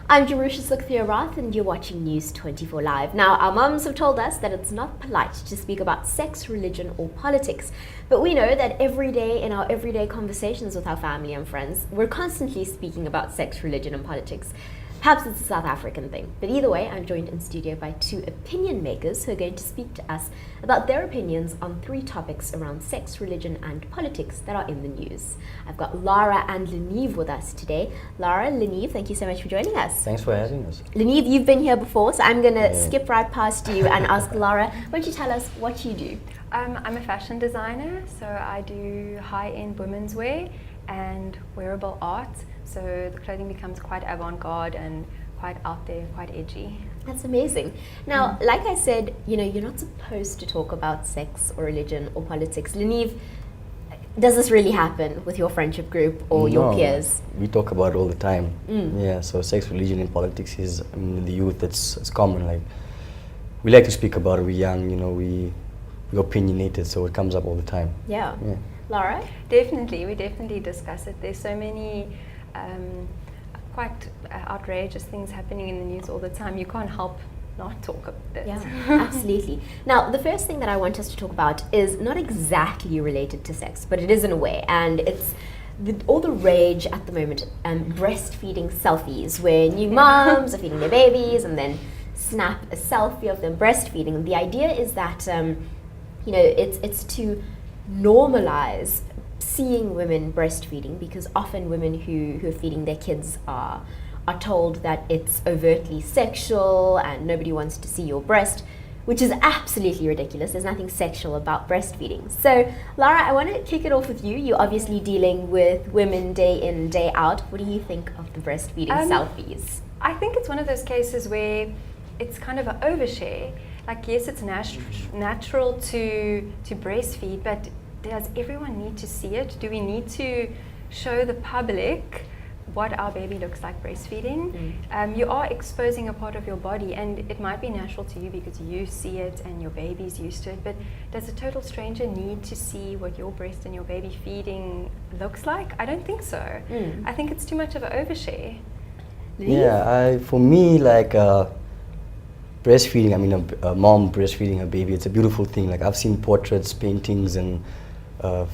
I'm Jerusha Sukthirath and you're watching News 24 Live. Now, our mums have told us that it's not polite to speak about sex, religion or politics. But we know that every day in our everyday conversations with our family and friends, we're constantly speaking about sex, religion and politics. Perhaps it's a South African thing, but either way, I'm joined in studio by two opinion makers who are going to speak to us about their opinions on three topics around sex, religion and politics that are in the news. I've got Lara and Leneve with us today. Lara, Leneve, thank you so much for joining us. Thanks for having us. Leneve, you've been here before, so I'm going to skip right past you and ask Lara, why don't you tell us what you do? I'm a fashion designer, so I do high-end women's wear and wearable art, so the clothing becomes quite avant-garde and quite out there, quite edgy. That's amazing. Now, like I said, you're not supposed to talk about sex or religion or politics. Leneve, does this really happen with your friendship group or your peers? We talk about it all the time. Yeah, so sex, religion and politics is, in the youth, it's common. Like, we like to speak about it, we're young, we're opinionated, so it comes up all the time. Yeah. Lara? Definitely, we definitely discuss it. There's so many quite outrageous things happening in the news all the time. You can't help not talk about it. Yeah, absolutely. Now, the first thing that I want us to talk about is not exactly related to sex, but it is in a way, and it's all the rage at the moment, breastfeeding selfies, where new moms are feeding their babies and then snap a selfie of them breastfeeding. The idea is that, it's to normalize seeing women breastfeeding, because often women who are feeding their kids are told that it's overtly sexual and nobody wants to see your breast, which is absolutely ridiculous. There's nothing sexual about breastfeeding. So, Lara, I want to kick it off with you. You're obviously dealing with women day in, day out. What do you think of the breastfeeding selfies? I think it's one of those cases where it's kind of an overshare. Like, yes, it's natural to breastfeed, but does everyone need to see it? Do we need to show the public what our baby looks like breastfeeding? You are exposing a part of your body, and it might be natural to you because you see it and your baby's used to it, but does a total stranger need to see what your breast and your baby feeding looks like? I don't think so. I think it's too much of an overshare. Yeah, for me, like, breastfeeding, a mom breastfeeding her baby, it's a beautiful thing. Like, I've seen portraits, paintings and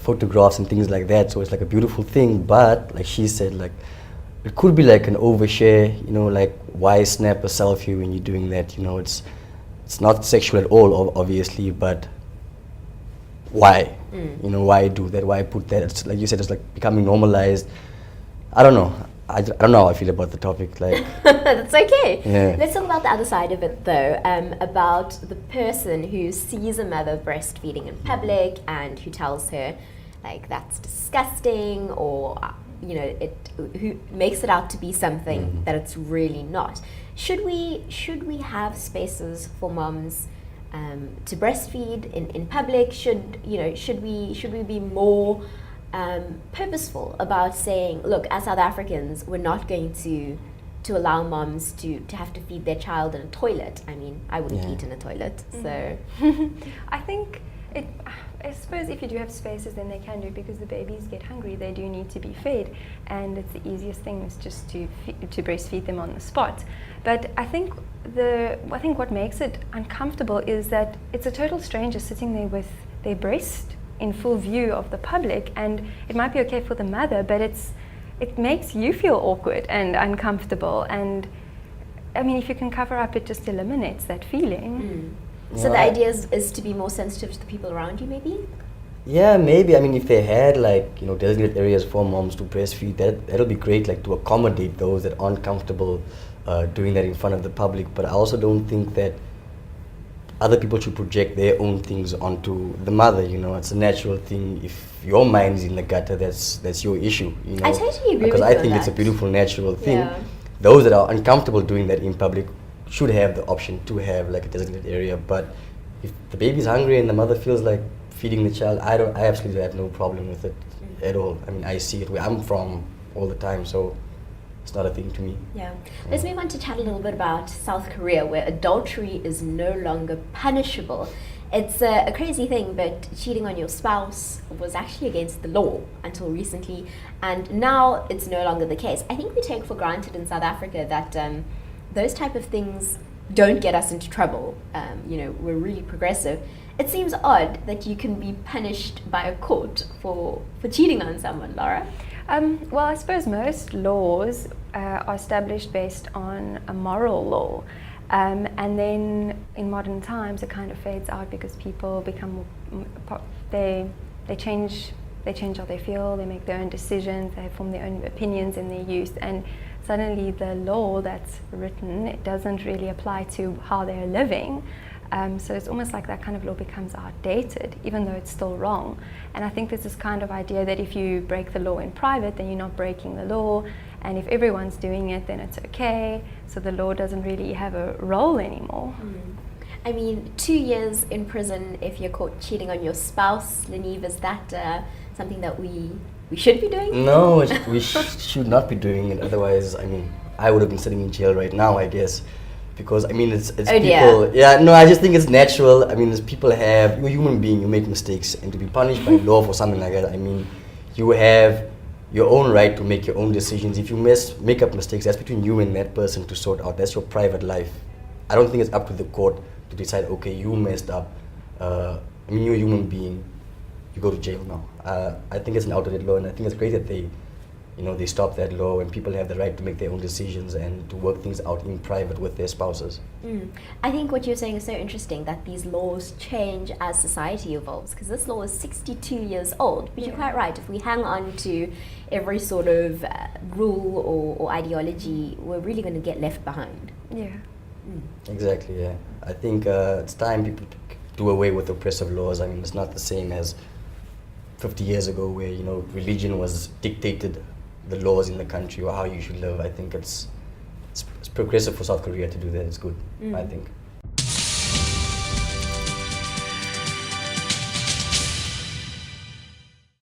photographs and things like that, so it's like a beautiful thing, but like she said, like, it could be like an overshare, like, why snap a selfie when you're doing that? It's not sexual at all, obviously, but why? Why do that? Why put that? It's like you said, it's like becoming normalized. I don't know. I don't know how I feel about the topic. Like, that's okay. Yeah. Let's talk about the other side of it, though, about the person who sees a mother breastfeeding in public and who tells her, like, that's disgusting, or who makes it out to be something that it's really not. Should we have spaces for moms to breastfeed in public? Should we be more purposeful about saying, look, as South Africans, we're not going to allow moms to have to feed their child in a toilet. I mean, I wouldn't eat in a toilet, so. I suppose if you do have spaces, then they can do, because the babies get hungry, they do need to be fed, and it's the easiest thing is just to breastfeed them on the spot. But I think what makes it uncomfortable is that it's a total stranger sitting there with their breast in full view of the public, and it might be okay for the mother, but it makes you feel awkward and uncomfortable, and I mean, if you can cover up, it just eliminates that feeling. So the idea is to be more sensitive to the people around you, maybe? Yeah, maybe. I mean, if they had, like, designated areas for moms to breastfeed, that'll be great, like, to accommodate those that aren't comfortable doing that in front of the public. But I also don't think that other people should project their own things onto the mother. It's a natural thing. If your mind is in the gutter, that's your issue. I totally agree because with I you think on it's a that. beautiful, natural thing. Yeah. Those that are uncomfortable doing that in public should have the option to have, like, a designated area. But if the baby's hungry and the mother feels like feeding the child, I absolutely have no problem with it at all. I mean, I see it where I'm from all the time, so it's not a thing to me. Yeah. Let's move on to chat a little bit about South Korea, where adultery is no longer punishable. It's a crazy thing, but cheating on your spouse was actually against the law until recently, and now it's no longer the case. I think we take for granted in South Africa that those type of things don't get us into trouble. We're really progressive. It seems odd that you can be punished by a court for cheating on someone, Laura. Well, I suppose most laws are established based on a moral law. And then in modern times, it kind of fades out because people become they change how they feel, they make their own decisions, they form their own opinions in their youth, and suddenly the law that's written, it doesn't really apply to how they're living. So it's almost like that kind of law becomes outdated, even though it's still wrong. And I think there's this kind of idea that if you break the law in private, then you're not breaking the law. And if everyone's doing it, then it's okay. So the law doesn't really have a role anymore. I mean, 2 years in prison if you're caught cheating on your spouse. Lenive, is that something that we should be doing? No, we should not be doing it. Otherwise, I mean, I would have been sitting in jail right now, I guess. Because I mean, it's Oh, people. dear. Yeah, no, I just think it's natural. I mean, as people have, you're a human being, you make mistakes, and to be punished by law for something like that, I mean, you have your own right to make your own decisions. If you make up mistakes, that's between you and that person to sort out. That's your private life. I don't think it's up to the court to decide, okay, you messed up. I mean, you're a human being. You go to jail now. I think it's an outdated law, and I think it's great that they stop that law, and people have the right to make their own decisions and to work things out in private with their spouses. I think what you're saying is so interesting, that these laws change as society evolves, because this law is 62 years old. But you're quite right, if we hang on to every sort of rule or ideology, we're really going to get left behind. Yeah. Exactly, yeah. I think it's time people do away with oppressive laws. I mean, it's not the same as 50 years ago where, religion was dictated the laws in the country or how you should live. I think it's progressive for South Korea to do that. It's good, I think.